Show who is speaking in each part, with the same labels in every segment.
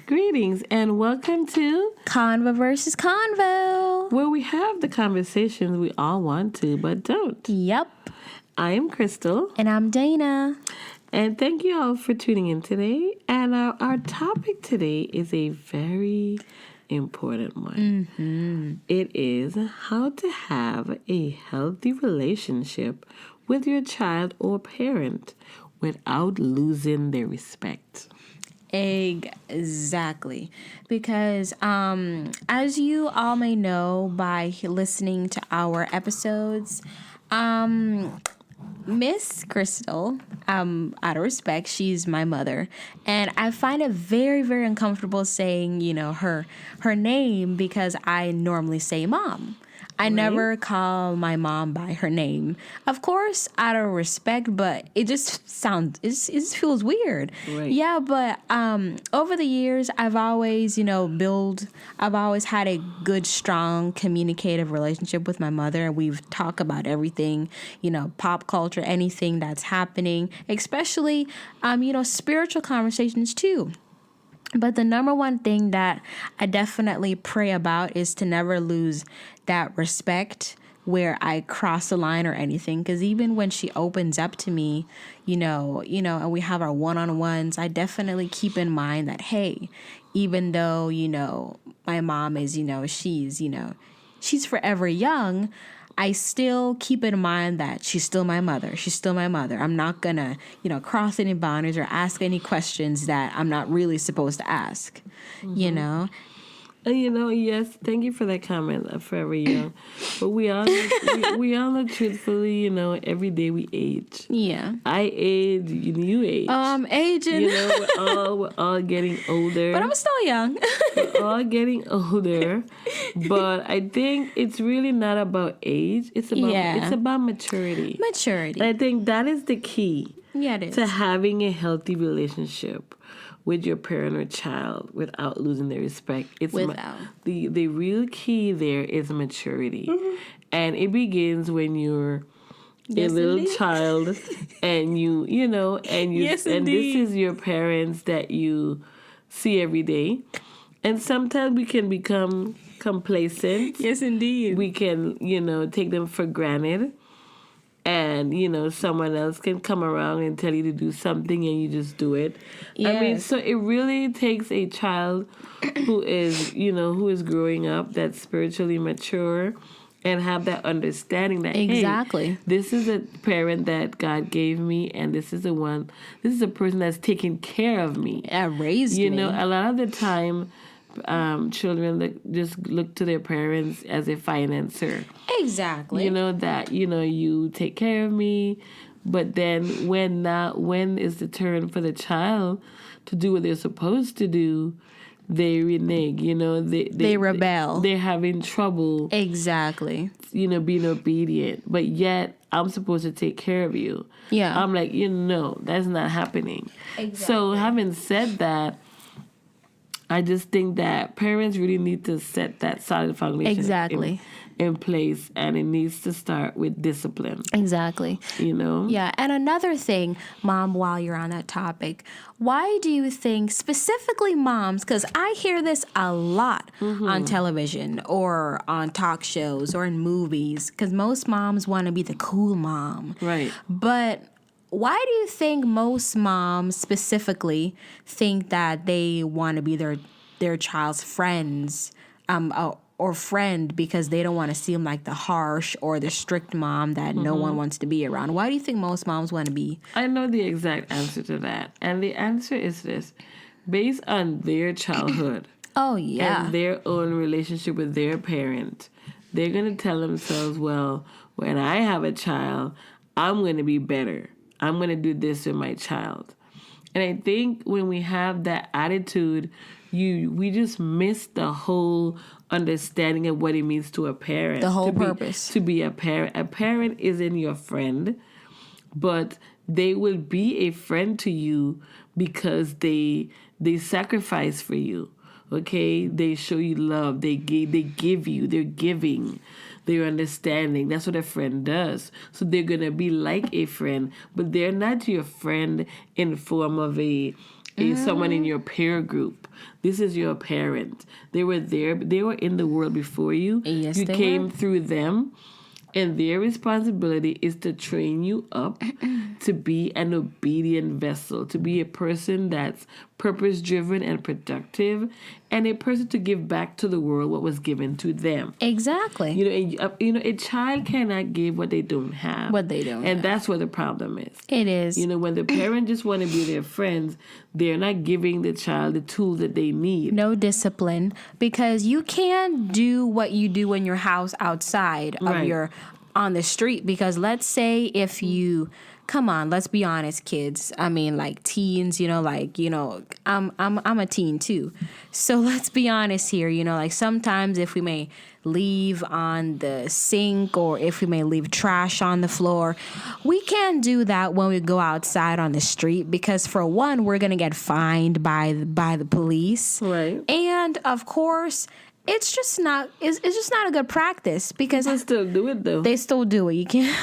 Speaker 1: Greetings and welcome to
Speaker 2: Convo versus Convo,
Speaker 1: where we have the conversations we all want to but don't.
Speaker 2: Yep.
Speaker 1: I am Crystal.
Speaker 2: And I'm Dana.
Speaker 1: And thank you all for tuning in today. And our topic today is a very important one.
Speaker 2: Mm-hmm.
Speaker 1: It is how to have a healthy relationship with your child or parent without losing their respect.
Speaker 2: Exactly. Because as you all may know by listening to our episodes, Miss Crystal, out of respect, she's my mother, and I find it very, very uncomfortable saying, her name because I normally say mom. I never call my mom by her name. Of course, out of respect, but it just feels weird.
Speaker 1: Right.
Speaker 2: Yeah, but over the years, I've always had a good, strong, communicative relationship with my mother. We've talked about everything, pop culture, anything that's happening, especially, spiritual conversations too. But the number one thing that I definitely pray about is to never lose that respect where I cross the line or anything. Because even when she opens up to me, and we have our one-on-ones, I definitely keep in mind that, hey, even though, my mom is, she's forever young, I still keep in mind that she's still my mother. She's still my mother. I'm not going to, cross any boundaries or ask any questions that I'm not really supposed to ask,
Speaker 1: Yes, thank you for that comment, forever young. But we all know truthfully, every day we age.
Speaker 2: Yeah.
Speaker 1: I age, you age.
Speaker 2: I'm aging.
Speaker 1: We're all getting older.
Speaker 2: But I'm still young.
Speaker 1: We're all getting older. But I think it's really not about age. It's about maturity.
Speaker 2: Maturity.
Speaker 1: And I think that is the key.
Speaker 2: Yeah, it is.
Speaker 1: To having a healthy relationship with your parent or child without losing their respect. The real key there is maturity. Mm-hmm. And it begins when you're a little child and
Speaker 2: yes,
Speaker 1: and
Speaker 2: indeed.
Speaker 1: this is your parents that you see every day. And sometimes we can become complacent.
Speaker 2: Yes, indeed.
Speaker 1: We can, take them for granted. And, someone else can come around and tell you to do something and you just do it. Yes. I mean, so it really takes a child who is growing up, that's spiritually mature and have that understanding that,
Speaker 2: exactly.
Speaker 1: Hey, this is a parent that God gave me and this is a person that's taking care of me.
Speaker 2: Raised me.
Speaker 1: A lot of the time, children just look to their parents as a financer.
Speaker 2: Exactly.
Speaker 1: That you take care of me, but then when is the turn for the child to do what they're supposed to do, they renege. They
Speaker 2: rebel.
Speaker 1: They're having trouble.
Speaker 2: Exactly.
Speaker 1: Being obedient, but yet I'm supposed to take care of you.
Speaker 2: Yeah.
Speaker 1: I'm like, that's not happening.
Speaker 2: Exactly.
Speaker 1: So having said that, I just think that parents really need to set that solid foundation in place, and it needs to start with discipline.
Speaker 2: Exactly. Yeah, and another thing, Mom, while you're on that topic, why do you think specifically moms, because I hear this a lot on television or on talk shows or in movies, because most moms want to be the cool mom.
Speaker 1: Right.
Speaker 2: But why do you think most moms specifically think that they want to be their child's friends or friend because they don't want to seem like the harsh or the strict mom that no one wants to be around? Why do you think most moms want to be?
Speaker 1: I know the exact answer to that. And the answer is this. Based on their childhood and their own relationship with their parent, they're going to tell themselves, well, when I have a child, I'm going to be better. I'm going to do this with my child. And I think when we have that attitude, we just miss the whole understanding of what it means to a parent.
Speaker 2: The whole purpose.
Speaker 1: To be a parent. A parent isn't your friend, but they will be a friend to you because they sacrifice for you. Okay? They show you love. They give you. They're giving. They're understanding. That's what a friend does. So they're going to be like a friend, but they're not your friend in form of someone in your peer group. This is your parent. They were there. They were in the world before you.
Speaker 2: Yes,
Speaker 1: you
Speaker 2: they
Speaker 1: came
Speaker 2: were.
Speaker 1: through them. And their responsibility is to train you up to be an obedient vessel, to be a person that's purpose-driven and productive, and a person to give back to the world what was given to them.
Speaker 2: Exactly.
Speaker 1: A child cannot give what they don't have.
Speaker 2: What they don't
Speaker 1: And
Speaker 2: have.
Speaker 1: that's where the problem is.
Speaker 2: It is.
Speaker 1: When the parents just want to be their friends, they're not giving the child the tools that they need.
Speaker 2: No discipline, because you can't do what you do in your house outside of on the street. Because let's say if you, come on, let's be honest, kids. I mean, like teens, I'm a teen too. So let's be honest here, like sometimes if we may leave on the sink or if we may leave trash on the floor, we can't do that when we go outside on the street, because for one, we're going to get fined by the police.
Speaker 1: Right.
Speaker 2: And of course, it's just not a good practice, because
Speaker 1: They still do it though.
Speaker 2: they still do it. You can't.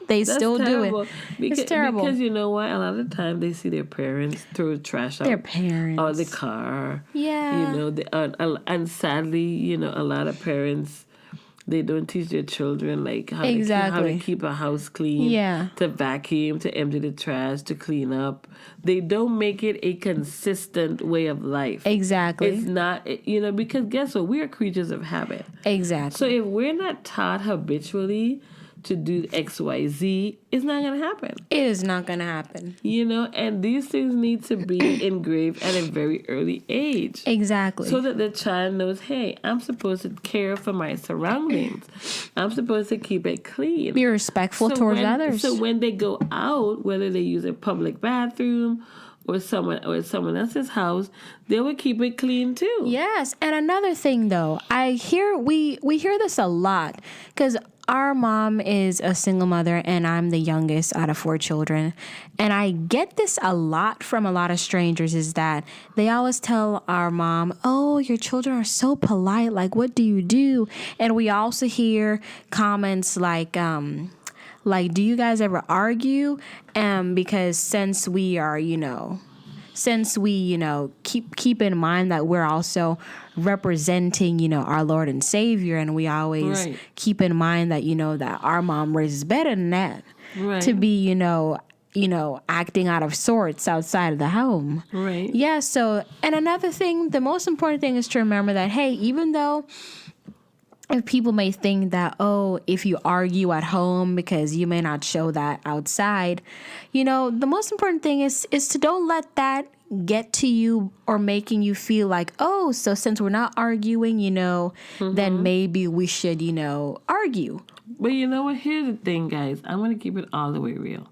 Speaker 2: They
Speaker 1: That's
Speaker 2: still
Speaker 1: terrible.
Speaker 2: do it. It's terrible.
Speaker 1: Because you know what? A lot of the time they see their parents throw trash out.
Speaker 2: Their parents.
Speaker 1: Or the car.
Speaker 2: Yeah.
Speaker 1: And sadly, a lot of parents, they don't teach their children how
Speaker 2: Exactly.
Speaker 1: to keep a house clean,
Speaker 2: Yeah.
Speaker 1: to vacuum, to empty the trash, to clean up. They don't make it a consistent way of life.
Speaker 2: Exactly.
Speaker 1: It's not, because guess what? We are creatures of habit.
Speaker 2: Exactly.
Speaker 1: So if we're not taught habitually to do X, Y, Z, it's not going to happen.
Speaker 2: It is not going to happen.
Speaker 1: And these things need to be engraved at a very early age.
Speaker 2: Exactly.
Speaker 1: So that the child knows, hey, I'm supposed to care for my surroundings. I'm supposed to keep it clean.
Speaker 2: Be respectful towards others.
Speaker 1: So when they go out, whether they use a public bathroom or someone else's house, they will keep it clean too.
Speaker 2: Yes, and another thing though, we hear this a lot, because our mom is a single mother and I'm the youngest out of 4 children. And I get this a lot from a lot of strangers, is that they always tell our mom, oh, your children are so polite. Like, what do you do? And we also hear comments like, do you guys ever argue? Because since we are, keep in mind that we're also representing, our Lord and Savior, and we always keep in mind that, that our mom raises better than that to be, acting out of sorts outside of the home.
Speaker 1: Right.
Speaker 2: Yeah. So, and another thing, the most important thing is to remember that, hey, even though if people may think that, oh, if you argue at home because you may not show that outside, the most important thing is to don't let that get to you or making you feel like, oh, so since we're not arguing, then maybe we should, argue.
Speaker 1: But you know what? Here's the thing, guys. I'm going to keep it all the way real.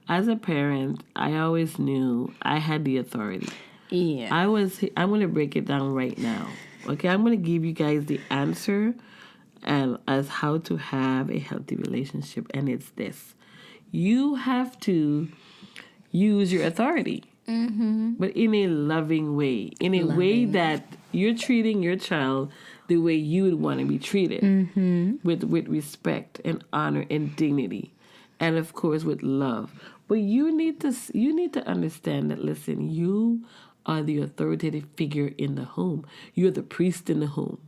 Speaker 1: As a parent, I always knew I had the authority.
Speaker 2: Yeah.
Speaker 1: I'm going to break it down right now. Okay, I'm going to give you guys the answer as how to have a healthy relationship, and it's this. You have to use your authority, but in a loving way, in a way that you're treating your child the way you would want to be treated, with respect and honor and dignity, and of course with love. But you need to understand that, listen, you are the authoritative figure in the home. You're the priest in the home.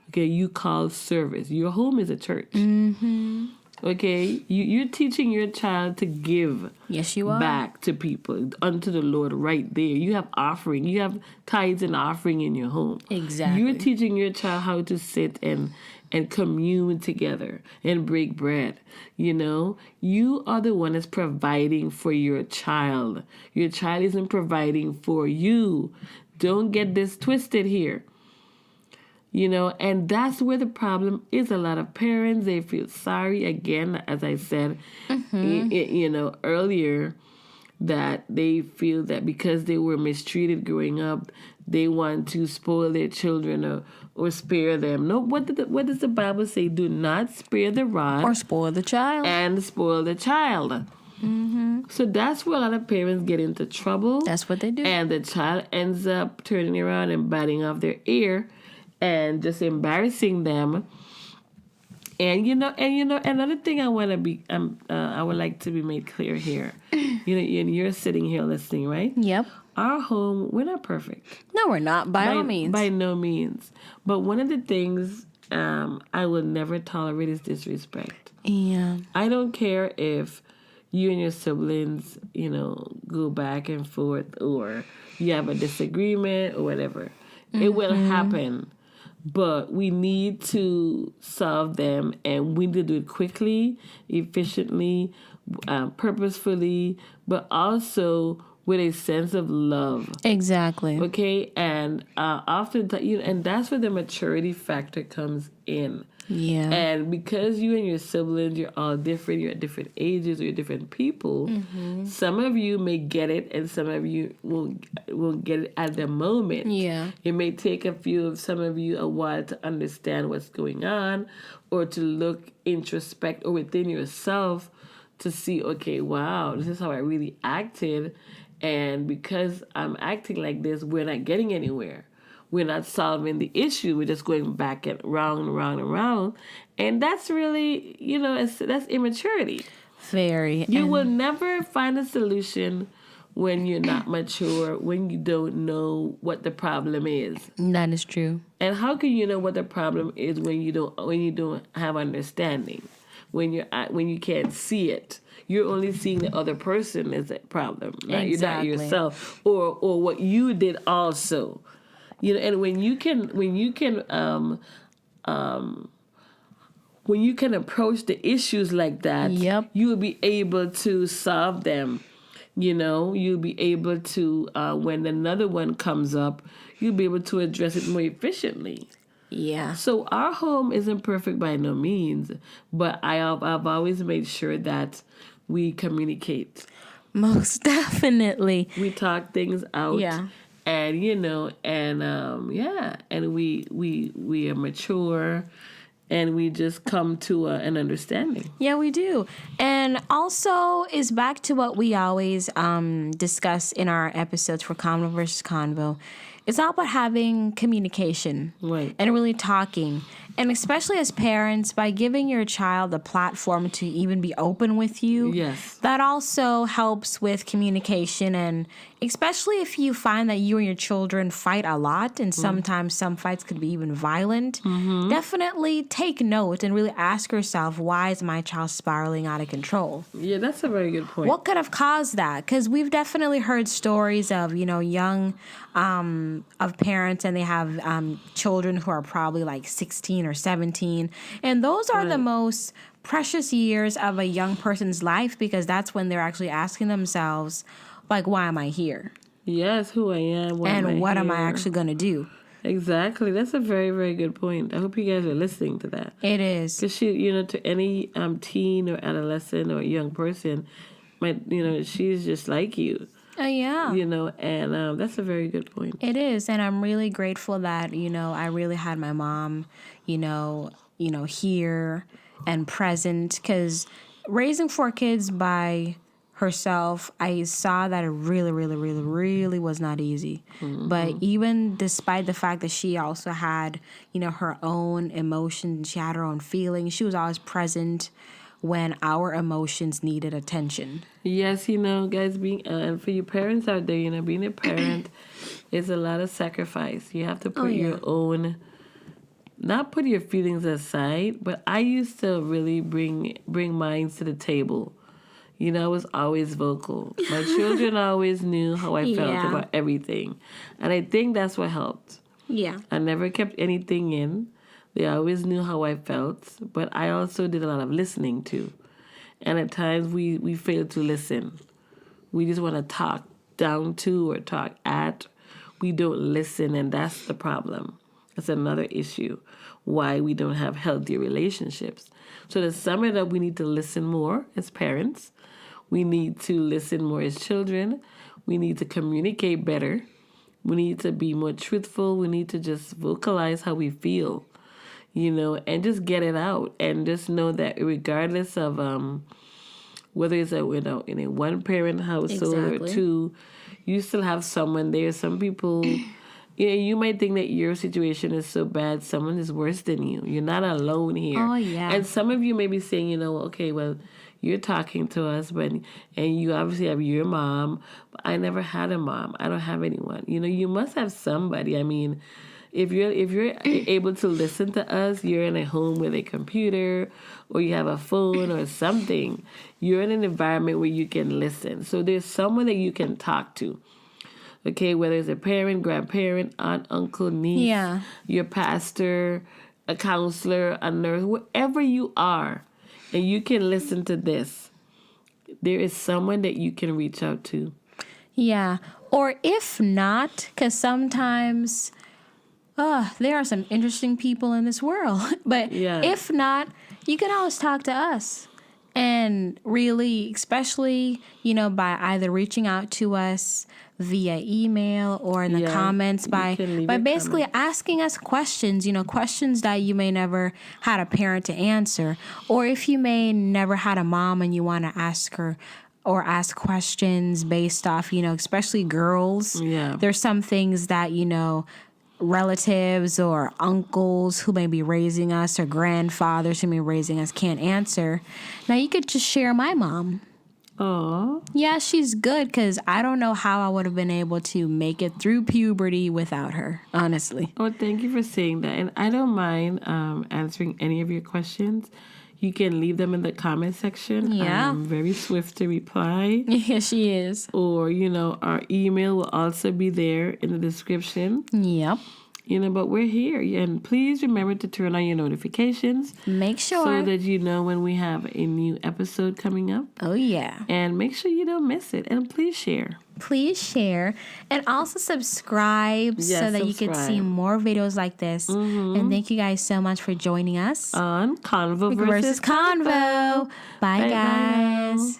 Speaker 1: Okay, you call service. Your home is a church. Okay, you're teaching your child to give.
Speaker 2: Yes, you are.
Speaker 1: Back to people, unto the Lord right there. You have offering. You have tithes and offering in your home.
Speaker 2: Exactly.
Speaker 1: You're teaching your child how to sit and commune together and break bread. You are the one that's providing for your child. Your child isn't providing for you. Don't get this twisted here. And that's where the problem is. A lot of parents, they feel sorry. Again, as I said, earlier, that they feel that because they were mistreated growing up, they want to spoil their children or spare them. No, what does the Bible say? Do not spare the rod
Speaker 2: or spoil the child.
Speaker 1: And spoil the child. Mm-hmm. So that's where a lot of parents get into trouble.
Speaker 2: That's what they do.
Speaker 1: And the child ends up turning around and biting off their ear and just embarrassing them. And another thing I want to be, I would like to be made clear here. And you're sitting here listening, right?
Speaker 2: Yep.
Speaker 1: Our home, we're not perfect.
Speaker 2: No, we're not. By all means.
Speaker 1: By no means. But one of the things I will never tolerate is disrespect.
Speaker 2: Yeah.
Speaker 1: I don't care if you and your siblings, go back and forth, or you have a disagreement or whatever. Mm-hmm. It will happen. But we need to solve them, and we need to do it quickly, efficiently, purposefully, but also with a sense of love.
Speaker 2: Exactly.
Speaker 1: Okay? And often, and that's where the maturity factor comes in.
Speaker 2: Yeah.
Speaker 1: And because you and your siblings, you're all different, you're at different ages, or you're different people, some of you may get it and some of you won't get it at the moment.
Speaker 2: Yeah.
Speaker 1: It may take some of you a while to understand what's going on, or to look introspect or within yourself to see, okay, wow, this is how I really acted. And because I'm acting like this, we're not getting anywhere. We're not solving the issue. We're just going back and round and round and round. And that's really, that's immaturity.
Speaker 2: Very.
Speaker 1: You will never find a solution when you're not mature, when you don't know what the problem is.
Speaker 2: That is true.
Speaker 1: And how can you know what the problem is when you don't have understanding? When you can't see it? You're only seeing the other person as a problem, right?
Speaker 2: Exactly.
Speaker 1: You're not yourself, or what you did also. And when you can approach the issues like that,
Speaker 2: yep,
Speaker 1: you will be able to solve them. You'll be able to, when another one comes up, you'll be able to address it more efficiently.
Speaker 2: Yeah.
Speaker 1: So our home isn't perfect by no means, but I've always made sure that we communicate.
Speaker 2: Most definitely.
Speaker 1: We talk things out.
Speaker 2: Yeah.
Speaker 1: And and we are mature, and we just come to an understanding.
Speaker 2: Yeah, we do. And also is back to what we always discuss in our episodes for Convo versus Convo. It's all about having communication,
Speaker 1: right,
Speaker 2: and really talking. And especially as parents, by giving your child a platform to even be open with you,
Speaker 1: yes,
Speaker 2: that also helps with communication. And especially if you find that you and your children fight a lot, and sometimes some fights could be even violent, definitely take note and really ask yourself, why is my child spiraling out of control?
Speaker 1: Yeah, that's a very good point.
Speaker 2: What could have caused that? Because we've definitely heard stories of, young of parents, and they have children who are probably like 16 or 17. And those are the most precious years of a young person's life, because that's when they're actually asking themselves, like, why am I here?
Speaker 1: Yes, who I am. What
Speaker 2: am I actually going to do?
Speaker 1: Exactly. That's a very, very good point. I hope you guys are listening to that.
Speaker 2: It is.
Speaker 1: Because to any teen or adolescent or young person, she's just like you.
Speaker 2: Oh, yeah.
Speaker 1: And that's a very good point.
Speaker 2: It is. And I'm really grateful that, I really had my mom, here and present. Because raising 4 kids by herself, I saw that it really, really, really, really was not easy. Mm-hmm. But even despite the fact that she also had, her own emotions, she had her own feelings, she was always present when our emotions needed attention.
Speaker 1: Yes, guys, and for you parents out there, being a parent is a lot of sacrifice. You have to put your own, not put your feelings aside, but I used to really bring mine to the table. I was always vocal. My children always knew how I felt about everything. And I think that's what helped.
Speaker 2: Yeah.
Speaker 1: I never kept anything in. They always knew how I felt, but I also did a lot of listening too. And at times we fail to listen. We just want to talk down to or talk at. We don't listen, and that's the problem. That's another issue, why we don't have healthy relationships. So to sum it up, we need to listen more as parents. We need to listen more as children. We need to communicate better. We need to be more truthful. We need to just vocalize how we feel, and just get it out. And just know that regardless of whether it's in a one-parent household or two, you still have someone there. Some people, you might think that your situation is so bad, someone is worse than you. You're not alone here.
Speaker 2: Oh, yeah.
Speaker 1: And some of you may be saying, okay, well, you're talking to us, and you obviously have your mom. But I never had a mom. I don't have anyone. You must have somebody. I mean, if you're able to listen to us, you're in a home with a computer or you have a phone or something. You're in an environment where you can listen. So there's someone that you can talk to. Okay, whether it's a parent, grandparent, aunt, uncle, niece, your pastor, a counselor, a nurse, wherever you are, and you can listen to this, there is someone that you can reach out to.
Speaker 2: Yeah. Or if not, because sometimes there are some interesting people in this world. But if not, you can always talk to us. And really, especially, by either reaching out to us via email or in the comments by basically asking us questions, questions that you may never had a parent to answer. Or if you may never had a mom and you want to ask her or ask questions based off, especially girls. Yeah. There's some things that, relatives or uncles who may be raising us or grandfathers who may be raising us can't answer. Now, you could just share my mom.
Speaker 1: Oh.
Speaker 2: Yeah, she's good because I don't know how I would have been able to make it through puberty without her, honestly.
Speaker 1: Oh, thank you for saying that. And I don't mind answering any of your questions. You can leave them in the comment section.
Speaker 2: Yeah.
Speaker 1: I'm very swift to reply.
Speaker 2: Yeah, she is.
Speaker 1: Or, our email will also be there in the description.
Speaker 2: Yep.
Speaker 1: But we're here. And please remember to turn on your notifications.
Speaker 2: Make sure.
Speaker 1: So that you know when we have a new episode coming up.
Speaker 2: Oh, yeah.
Speaker 1: And make sure you don't miss it. And please share.
Speaker 2: Please share. And also subscribe so that you can see more videos like this. Mm-hmm. And thank you guys so much for joining us
Speaker 1: on Convo versus
Speaker 2: Convo. Bye, guys.